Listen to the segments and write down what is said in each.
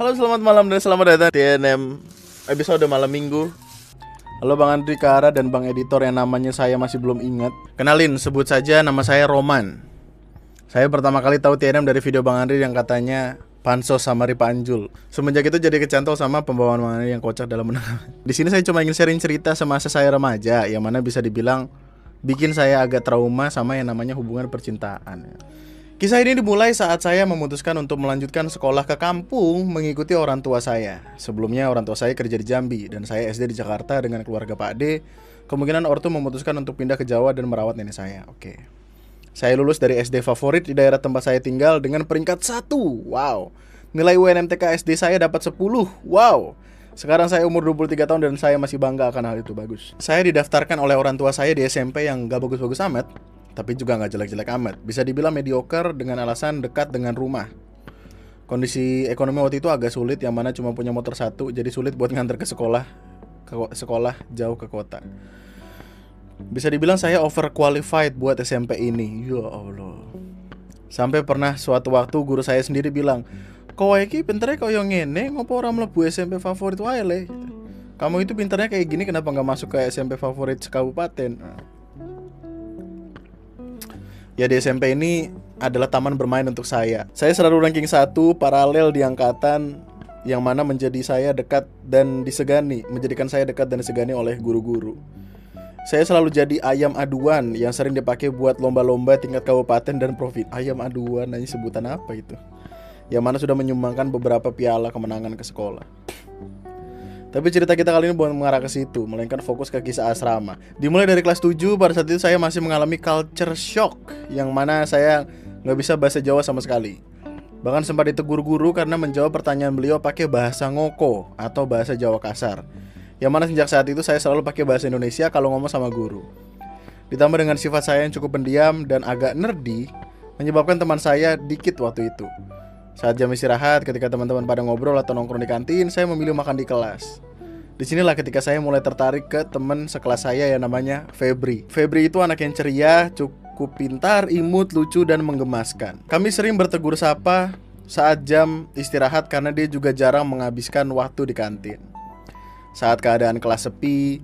Halo, selamat malam dan selamat datang di TNM episode malam minggu. Halo Bang Andri Kara dan Bang Editor yang namanya saya masih belum ingat. Kenalin, sebut saja nama saya Roman. Saya pertama kali tahu TNM dari video Bang Andri yang katanya Pansos sama Ripa Anjul. Semenjak itu jadi kecantol sama pembawaan Bang Andri yang kocak dalam menang. Di sini saya cuma ingin sharing cerita semasa saya remaja, yang mana bisa dibilang bikin saya agak trauma sama yang namanya hubungan percintaan. Kisah ini dimulai saat saya memutuskan untuk melanjutkan sekolah ke kampung mengikuti orang tua saya. Sebelumnya orang tua saya kerja di Jambi dan saya SD di Jakarta dengan keluarga Pak D. Kemungkinan ortu memutuskan untuk pindah ke Jawa dan merawat nenek saya. Oke. Saya lulus dari SD favorit di daerah tempat saya tinggal dengan peringkat 1. Wow. Nilai UNMTK SD saya dapat 10. Wow. Sekarang saya umur 23 tahun dan saya masih bangga akan hal itu. Bagus. Saya didaftarkan oleh orang tua saya di SMP yang gak bagus-bagus amat, tapi juga gak jelek-jelek amat. Bisa dibilang mediocre dengan alasan dekat dengan rumah. Kondisi ekonomi waktu itu agak sulit, yang mana cuma punya motor satu, jadi sulit buat nganter ke sekolah jauh ke kota. Bisa dibilang saya overqualified buat SMP ini. Ya Allah. Sampai pernah suatu waktu guru saya sendiri bilang, "Kowe iki pintere koyo ngene, ngopo ora mlebu SMP favorit wae le? Kamu itu pinternya kayak gini, kenapa gak masuk ke SMP favorit sekabupaten?" Ya, di SMP ini adalah taman bermain untuk saya. Saya selalu ranking 1 paralel di angkatan, yang mana menjadikan saya dekat dan disegani oleh guru-guru. Saya selalu jadi ayam aduan yang sering dipakai buat lomba-lomba tingkat kabupaten dan provinsi. Ayam aduan, ini sebutan apa itu? Yang mana sudah menyumbangkan beberapa piala kemenangan ke sekolah. Tapi cerita kita kali ini bukan mengarah ke situ, melainkan fokus ke kisah asrama. Dimulai dari kelas 7, pada saat itu saya masih mengalami culture shock, yang mana saya gak bisa bahasa Jawa sama sekali. Bahkan sempat ditegur guru karena menjawab pertanyaan beliau pakai bahasa ngoko atau bahasa Jawa kasar. Yang mana sejak saat itu saya selalu pakai bahasa Indonesia kalau ngomong sama guru. Ditambah dengan sifat saya yang cukup pendiam dan agak nerdy, menyebabkan teman saya dikit waktu itu. Saat jam istirahat, ketika teman-teman pada ngobrol atau nongkrong di kantin, saya memilih makan di kelas. Disinilah ketika saya mulai tertarik ke teman sekelas saya yang namanya Febri. Febri itu anak yang ceria, cukup pintar, imut, lucu, dan menggemaskan. Kami sering bertegur sapa saat jam istirahat karena dia juga jarang menghabiskan waktu di kantin. Saat keadaan kelas sepi,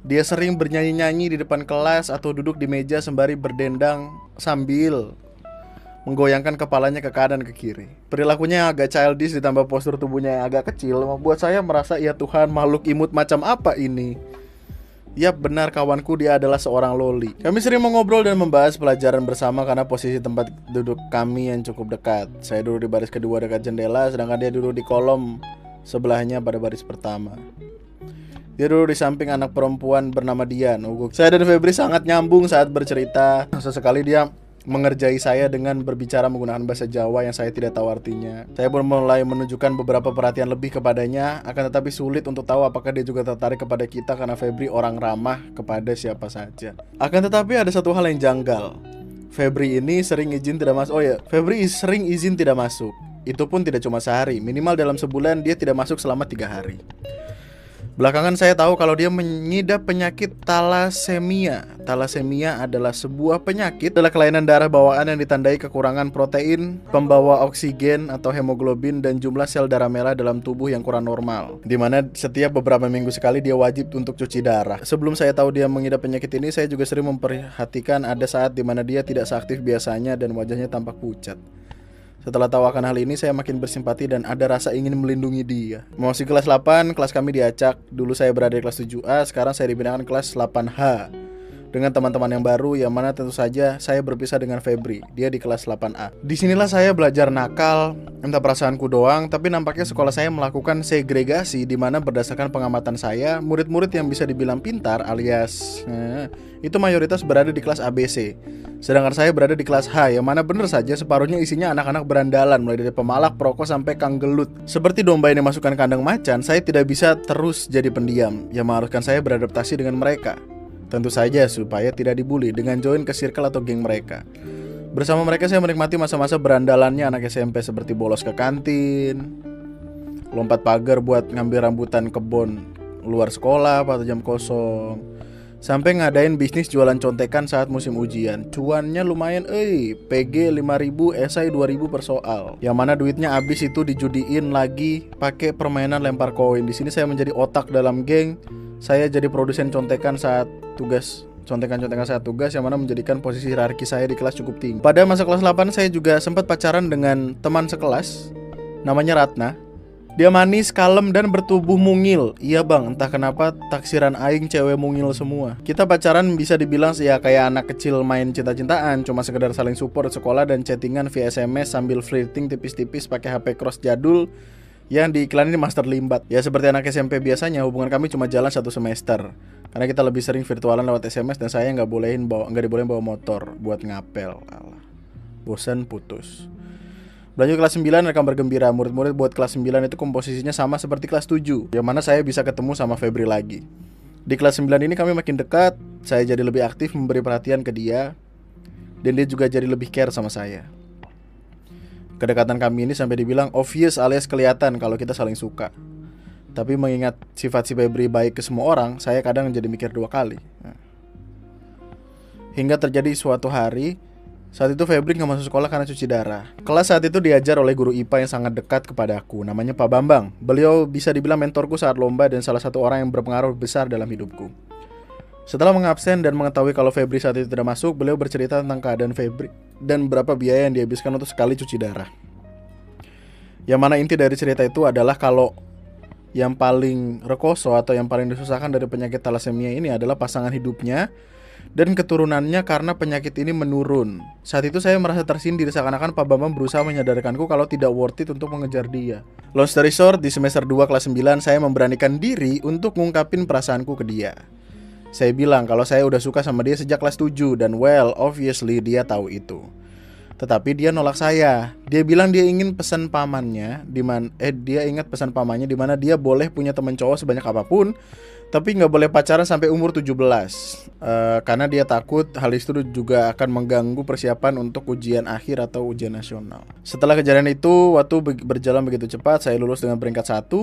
dia sering bernyanyi-nyanyi di depan kelas atau duduk di meja sembari berdendang sambil menggoyangkan kepalanya ke kanan ke kiri. Perilakunya agak childish ditambah postur tubuhnya yang agak kecil membuat saya merasa, ya Tuhan, makhluk imut macam apa ini? Yap, benar, kawanku, dia adalah seorang loli. Kami sering mengobrol dan membahas pelajaran bersama karena posisi tempat duduk kami yang cukup dekat. Saya duduk di baris kedua dekat jendela, sedangkan dia duduk di kolom sebelahnya pada baris pertama. Dia duduk di samping anak perempuan bernama Dian. Saya dan Febri sangat nyambung saat bercerita. Sesekali dia mengerjai saya dengan berbicara menggunakan bahasa Jawa yang saya tidak tahu artinya. Saya pun mulai menunjukkan beberapa perhatian lebih kepadanya, akan tetapi sulit untuk tahu apakah dia juga tertarik kepada kita karena Febri orang ramah kepada siapa saja. Akan tetapi ada satu hal yang janggal. Febri sering izin tidak masuk. Itu pun tidak cuma sehari, minimal dalam sebulan dia tidak masuk selama 3 hari. Belakangan saya tahu kalau dia mengidap penyakit talasemia. Talasemia adalah sebuah penyakit, adalah kelainan darah bawaan yang ditandai kekurangan protein pembawa oksigen atau hemoglobin dan jumlah sel darah merah dalam tubuh yang kurang normal, dimana setiap beberapa minggu sekali dia wajib untuk cuci darah. Sebelum saya tahu dia mengidap penyakit ini, saya juga sering memperhatikan ada saat dimana dia tidak seaktif biasanya dan wajahnya tampak pucat. Setelah tahu akan hal ini, saya makin bersimpati dan ada rasa ingin melindungi dia. Masih kelas 8, kelas kami diacak. Dulu saya berada di kelas 7A, sekarang saya dipindahkan kelas 8H dengan teman-teman yang baru, yang mana tentu saja saya berpisah dengan Febri. Dia di kelas 8A. Disinilah saya belajar nakal, entah perasaanku doang, tapi nampaknya sekolah saya melakukan segregasi, di mana berdasarkan pengamatan saya, murid-murid yang bisa dibilang pintar alias itu mayoritas berada di kelas ABC. Sedangkan saya berada di kelas H, yang mana bener saja separuhnya isinya anak-anak berandalan, mulai dari pemalak, perokok, sampai kang gelut. Seperti domba yang dimasukkan kandang macan, saya tidak bisa terus jadi pendiam, yang mengharuskan saya beradaptasi dengan mereka. Tentu saja supaya tidak dibully dengan join ke circle atau geng mereka. Bersama mereka saya menikmati masa-masa berandalannya anak SMP, seperti bolos ke kantin, lompat pagar buat ngambil rambutan kebun luar sekolah pada jam kosong, Sampai ngadain bisnis jualan contekan saat musim ujian. Cuannya lumayan PG 5.000, esai 2.000 per soal. Yang mana duitnya habis itu dijudiin lagi pakai permainan lempar koin. Di sini saya menjadi otak dalam geng. Saya jadi produsen contekan saat tugas. Contekan-contekan saat tugas yang mana menjadikan posisi hierarki saya di kelas cukup tinggi. Pada masa kelas 8 saya juga sempat pacaran dengan teman sekelas namanya Ratna. Dia manis, kalem, dan bertubuh mungil. Iya bang, entah kenapa taksiran aing cewek mungil semua. Kita pacaran bisa dibilang ya kayak anak kecil main cinta-cintaan. Cuma sekedar saling support sekolah dan chattingan via SMS sambil flirting tipis-tipis pakai HP cross jadul yang diiklanin di Master Limbat. Ya seperti anak SMP biasanya, hubungan kami cuma jalan 1 semester. Karena kita lebih sering virtualan lewat SMS dan saya nggak dibolehin bawa motor buat ngapel. Alah. Bosan putus. Lanjut kelas 9 rekam bergembira. Murid-murid buat kelas 9 itu komposisinya sama seperti kelas 7, yang mana saya bisa ketemu sama Febri lagi. Di kelas 9 ini kami makin dekat. Saya jadi lebih aktif memberi perhatian ke dia, dan dia juga jadi lebih care sama saya. Kedekatan kami ini sampai dibilang obvious alias kelihatan kalau kita saling suka. Tapi mengingat sifat si Febri baik ke semua orang, saya kadang jadi mikir 2 kali. Hingga terjadi suatu hari, saat itu Febri gak masuk sekolah karena cuci darah. Kelas saat itu diajar oleh guru IPA yang sangat dekat kepada aku, namanya Pak Bambang. Beliau bisa dibilang mentorku saat lomba dan salah satu orang yang berpengaruh besar dalam hidupku. Setelah mengabsen dan mengetahui kalau Febri saat itu tidak masuk, beliau bercerita tentang keadaan Febri dan berapa biaya yang dihabiskan untuk sekali cuci darah. Yang mana inti dari cerita itu adalah kalau yang paling rekoso atau yang paling disusahkan dari penyakit thalassemia ini adalah pasangan hidupnya dan keturunannya karena penyakit ini menurun. Saat itu saya merasa tersindir seakan-akan Pak Bambang berusaha menyadarkanku kalau tidak worth it untuk mengejar dia. Long story short, di semester 2 kelas 9 saya memberanikan diri untuk ngungkapin perasaanku ke dia. Saya bilang kalau saya udah suka sama dia sejak kelas 7 dan well, obviously dia tahu itu. Tetapi dia nolak saya. Dia bilang dia ingin pesan pamannya dia ingat pesan pamannya di mana dia boleh punya teman cowok sebanyak apapun, tapi nggak boleh pacaran sampai umur 17. Karena dia takut hal itu juga akan mengganggu persiapan untuk ujian akhir atau ujian nasional. Setelah kejadian itu, waktu berjalan begitu cepat, saya lulus dengan peringkat 1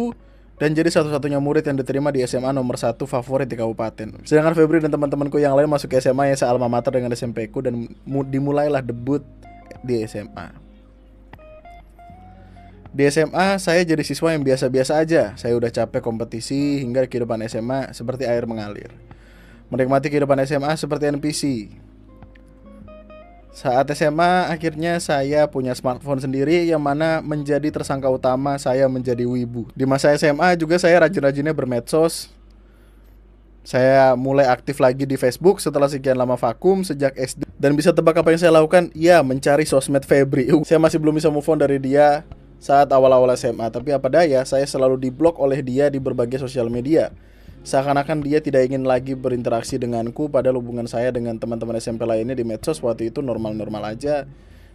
dan jadi satu-satunya murid yang diterima di SMA nomor 1 favorit di kabupaten. Sedangkan Febri dan teman-temanku yang lain masuk ke SMA yang sealma mater dengan SMP ku dan dimulailah debut di SMA. Di SMA saya jadi siswa yang biasa-biasa aja. Saya udah capek kompetisi hingga kehidupan SMA seperti air mengalir. Menikmati kehidupan SMA seperti NPC. Saat SMA akhirnya saya punya smartphone sendiri yang mana menjadi tersangka utama saya menjadi wibu. Di masa SMA juga saya rajin-rajinnya bermedsos. Saya mulai aktif lagi di Facebook setelah sekian lama vakum sejak SD. Dan bisa tebak apa yang saya lakukan? Ya, mencari sosmed Febri. Saya masih belum bisa move on dari dia saat awal-awal SMA. Tapi apa daya, saya selalu diblok oleh dia di berbagai sosial media. Seakan-akan dia tidak ingin lagi berinteraksi denganku, padahal hubungan saya dengan teman-teman SMP lainnya di medsos waktu itu normal-normal aja.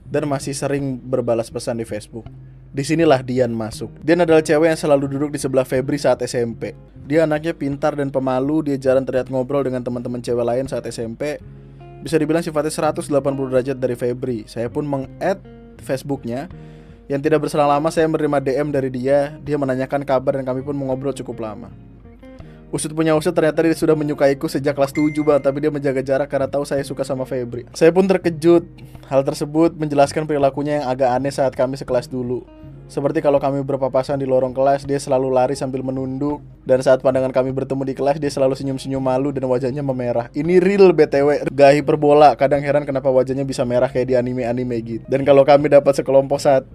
Dan masih sering berbalas pesan di Facebook. Disinilah Dian masuk. Dian adalah cewek yang selalu duduk di sebelah Febri saat SMP. Dia anaknya pintar dan pemalu. Dia jarang terlihat ngobrol dengan teman-teman cewek lain saat SMP. Bisa dibilang sifatnya 180 derajat dari Febri. Saya pun meng-add Facebooknya. Yang tidak berselang lama saya menerima DM dari dia. Dia menanyakan kabar dan kami pun mengobrol cukup lama. Usut punya usut, ternyata dia sudah menyukaiku sejak kelas 7 bang. Tapi dia menjaga jarak karena tahu saya suka sama Febri. Saya pun terkejut. Hal tersebut menjelaskan perilakunya yang agak aneh saat kami sekelas dulu. Seperti kalau kami berpapasan di lorong kelas, dia selalu lari sambil menunduk. Dan saat pandangan kami bertemu di kelas, dia selalu senyum-senyum malu dan wajahnya memerah. Ini real BTW, gak hiperbola. Kadang heran kenapa wajahnya bisa merah kayak di anime-anime gitu. Dan kalau kami dapat sekelompok saat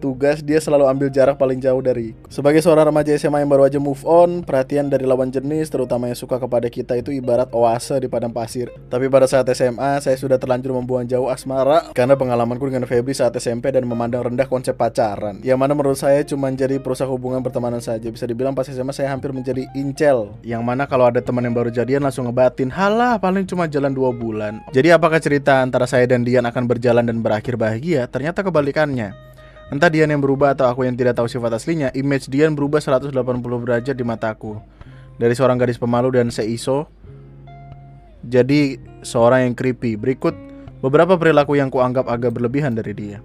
tugas, dia selalu ambil jarak paling jauh dari. Sebagai seorang remaja SMA yang baru aja move on, perhatian dari lawan jenis, terutama yang suka kepada kita, itu ibarat oase di padang pasir. Tapi pada saat SMA, saya sudah terlanjur membuang jauh asmara karena pengalamanku dengan Febri saat SMP dan memandang rendah konsep pacaran. Yang mana menurut saya cuma jadi perusak hubungan pertemanan saja. Bisa dibilang pas SMA saya hampir menjadi incel, yang mana kalau ada teman yang baru jadian langsung ngebatin, halah paling cuma jalan 2 bulan. Jadi apakah cerita antara saya dan Dian akan berjalan dan berakhir bahagia? Ternyata kebalikannya. Entah Dian yang berubah atau aku yang tidak tahu sifat aslinya, image Dian berubah 180 derajat di mataku. Dari seorang gadis pemalu dan seiso, jadi seorang yang creepy. Berikut beberapa perilaku yang kuanggap agak berlebihan dari dia.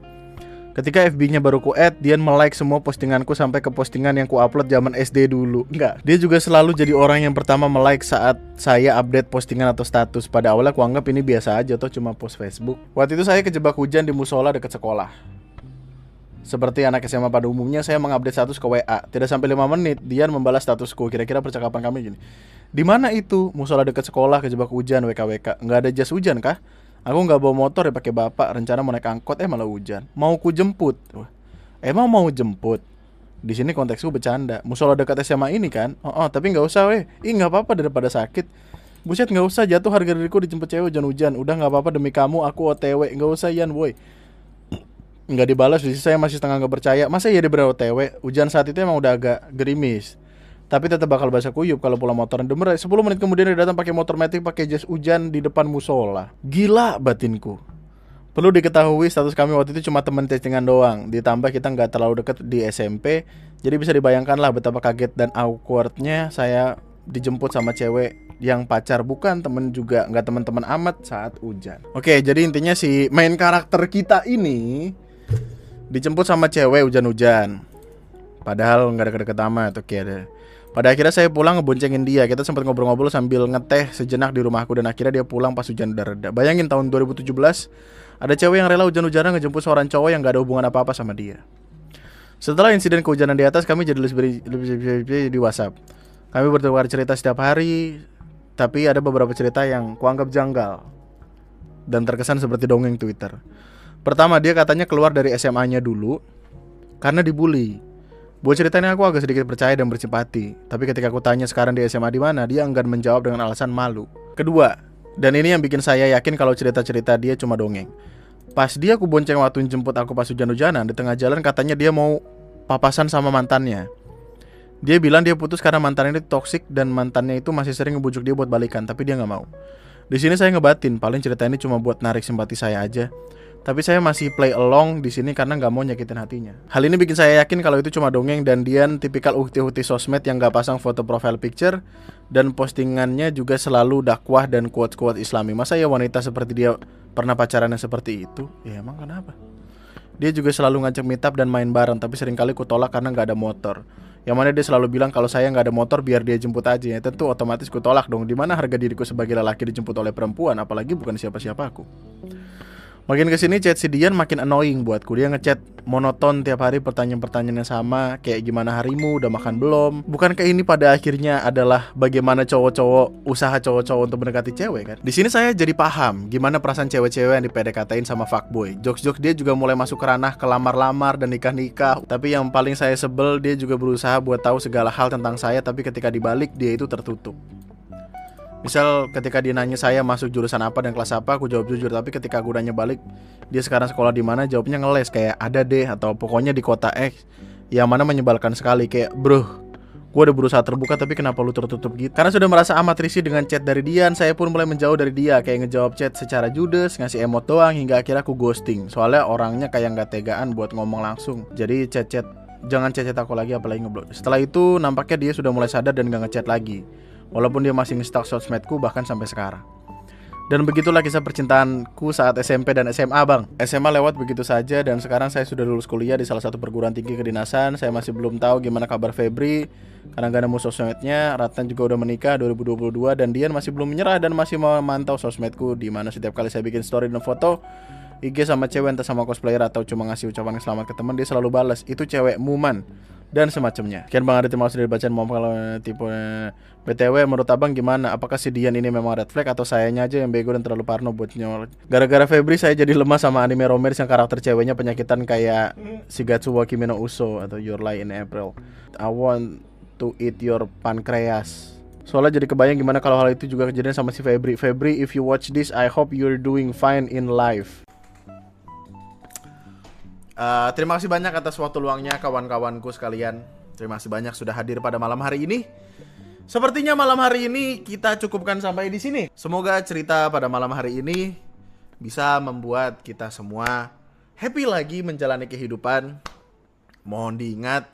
Ketika FB-nya baru ku add, Dian me-like semua postinganku sampai ke postingan yang ku upload zaman SD dulu. Enggak, dia juga selalu jadi orang yang pertama me-like saat saya update postingan atau status. Pada awalnya aku anggap ini biasa aja atau cuma post Facebook. Waktu itu saya kejebak hujan di musola dekat sekolah. Seperti anak SMA pada umumnya, saya mengupdate status ke WA. Tidak sampai 5 menit, Dian membalas statusku. Kira-kira percakapan kami gini. Di mana itu? Musola dekat sekolah, kejebak hujan, WKWK. Nggak ada jas hujan kah? Aku nggak bawa motor ya, pakai bapak. Rencana mau naik angkot malah hujan. Mau ku jemput. Wah, emang mau jemput? Di sini konteksku bercanda. Musola dekat SMA ini kan? Oh, tapi nggak usah weh. Ih, nggak apa-apa daripada sakit. Buset, nggak usah, jatuh harga diriku dijemput cewek hujan-hujan. Udah nggak apa-apa demi kamu, aku OTW. Nggak usah Yan boy. Nggak dibalas. Di sini saya masih setengah nggak percaya. Masa iya diberi OTW? Hujan saat itu emang udah agak gerimis. Tapi tetap bakal basah kuyup kalau pulang motoran. Demer 10 menit kemudian dia datang pakai motor metik, pakai jas hujan di depan musola. Gila batinku. Perlu diketahui status kami waktu itu cuma temen chattingan doang. Ditambah kita nggak terlalu deket di SMP. Jadi bisa dibayangkan lah betapa kaget dan awkwardnya saya dijemput sama cewek yang pacar bukan temen juga, nggak teman-teman amat saat hujan. Oke, jadi intinya si main karakter kita ini dijemput sama cewek hujan-hujan. Padahal nggak deket-deket amat. Oke deh. Pada akhirnya saya pulang ngeboncengin dia. Kita sempat ngobrol-ngobrol sambil ngeteh sejenak di rumahku. Dan akhirnya dia pulang pas hujan udah reda. Bayangin tahun 2017 ada cewek yang rela hujan-hujanan ngejemput seorang cowok yang gak ada hubungan apa-apa sama dia. Setelah insiden kehujanan di atas, kami jadi lebih di WhatsApp. Kami bertukar cerita setiap hari. Tapi ada beberapa cerita yang kuanggap janggal dan terkesan seperti dongeng Twitter. Pertama, dia katanya keluar dari SMA-nya dulu karena dibully. Buat ceritanya aku agak sedikit percaya dan bersimpati. Tapi ketika aku tanya sekarang di SMA di mana, dia enggan menjawab dengan alasan malu. Kedua, dan ini yang bikin saya yakin kalau cerita-cerita dia cuma dongeng. Pas dia aku bonceng waktu jemput aku pas hujan-hujanan, di tengah jalan katanya dia mau papasan sama mantannya. Dia bilang dia putus karena mantannya itu toksik dan mantannya itu masih sering ngebujuk dia buat balikan, tapi dia nggak mau. Di sini saya ngebatin, paling cerita ini cuma buat narik simpati saya aja. Tapi saya masih play along di sini karena nggak mau nyakitin hatinya. Hal ini bikin saya yakin kalau itu cuma dongeng dan Dian tipikal ukti-ukti sosmed yang nggak pasang foto profile picture dan postingannya juga selalu dakwah dan quote-quote Islami. Masa ya wanita seperti dia pernah pacaran yang seperti itu? Ya emang kenapa? Dia juga selalu ngajak meet up dan main bareng, tapi seringkali ku tolak karena nggak ada motor. Yang mana dia selalu bilang kalau saya nggak ada motor biar dia jemput aja. Ya tentu otomatis ku tolak dong. Dimana harga diriku sebagai lelaki dijemput oleh perempuan, apalagi bukan siapa-siapa aku. Makin kesini chat si Dian makin annoying buatku. Dia ngechat monoton tiap hari pertanyaan-pertanyaan yang sama. Kayak gimana harimu, udah makan belum. Bukankah ini pada akhirnya adalah bagaimana cowok-cowok, usaha cowok-cowok untuk mendekati cewek kan. Di sini saya jadi paham gimana perasaan cewek-cewek yang di-PDKT-in sama fuckboy. Jokes-jokes dia juga mulai masuk ke ranah kelamar-lamar dan nikah-nikah. Tapi yang paling saya sebel, dia juga berusaha buat tahu segala hal tentang saya. Tapi ketika dibalik dia itu tertutup. Misal ketika dia nanya saya masuk jurusan apa dan kelas apa, aku jawab jujur. Tapi ketika aku nanya balik, dia sekarang sekolah di mana, jawabnya ngeles kayak ada deh atau pokoknya di kota X. Yang mana menyebalkan sekali kayak, bro, gue udah berusaha terbuka tapi kenapa lu tertutup gitu? Karena sudah merasa amat risih dengan chat dari Dian, saya pun mulai menjauh dari dia. Kayak ngejawab chat secara judes, ngasih emot doang, hingga akhirnya aku ghosting. Soalnya orangnya kayak gak tegaan buat ngomong langsung. Jadi chat-chat, jangan chat-chat aku lagi apalagi ngeblok. Setelah itu nampaknya dia sudah mulai sadar dan gak ngechat lagi. Walaupun dia masih nge-stalk sosmedku bahkan sampai sekarang. Dan begitulah kisah percintaanku saat SMP dan SMA bang. SMA lewat begitu saja dan sekarang saya sudah lulus kuliah di salah satu perguruan tinggi kedinasan. Saya masih belum tahu gimana kabar Febri karena gak nemu sosmednya. Ratna juga udah menikah 2022 dan Dian masih belum menyerah dan masih memantau sosmedku, di mana setiap kali saya bikin story dan foto IG sama cewek entah sama cosplayer atau cuma ngasih ucapan selamat ke teman, dia selalu balas itu cewek muman dan semacamnya. Sekian bang, ada terima kasih dari bacaan. Mau kalau tipe BTW menurut abang gimana? Apakah si Dian ini memang red flag atau sayanya aja yang bego dan terlalu parno buat nyolot? Gara-gara Febri saya jadi lemah sama anime romance yang karakter ceweknya penyakitan kayak Shigatsu wa Kimi no Uso atau Your Lie in April. I want to eat your pancreas. Soalnya jadi kebayang gimana kalau hal itu juga kejadian sama si Febri. Febri, if you watch this, I hope you're doing fine in life. Terima kasih banyak atas waktu luangnya kawan-kawanku sekalian. Terima kasih banyak sudah hadir pada malam hari ini. Sepertinya malam hari ini kita cukupkan sampai di sini. Semoga cerita pada malam hari ini bisa membuat kita semua happy lagi menjalani kehidupan. Mohon diingat,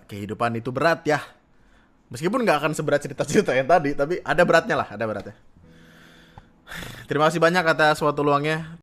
kehidupan itu berat ya. Meskipun gak akan seberat cerita-cerita yang tadi, tapi ada beratnya lah, ada beratnya. Terima kasih banyak atas waktu luangnya.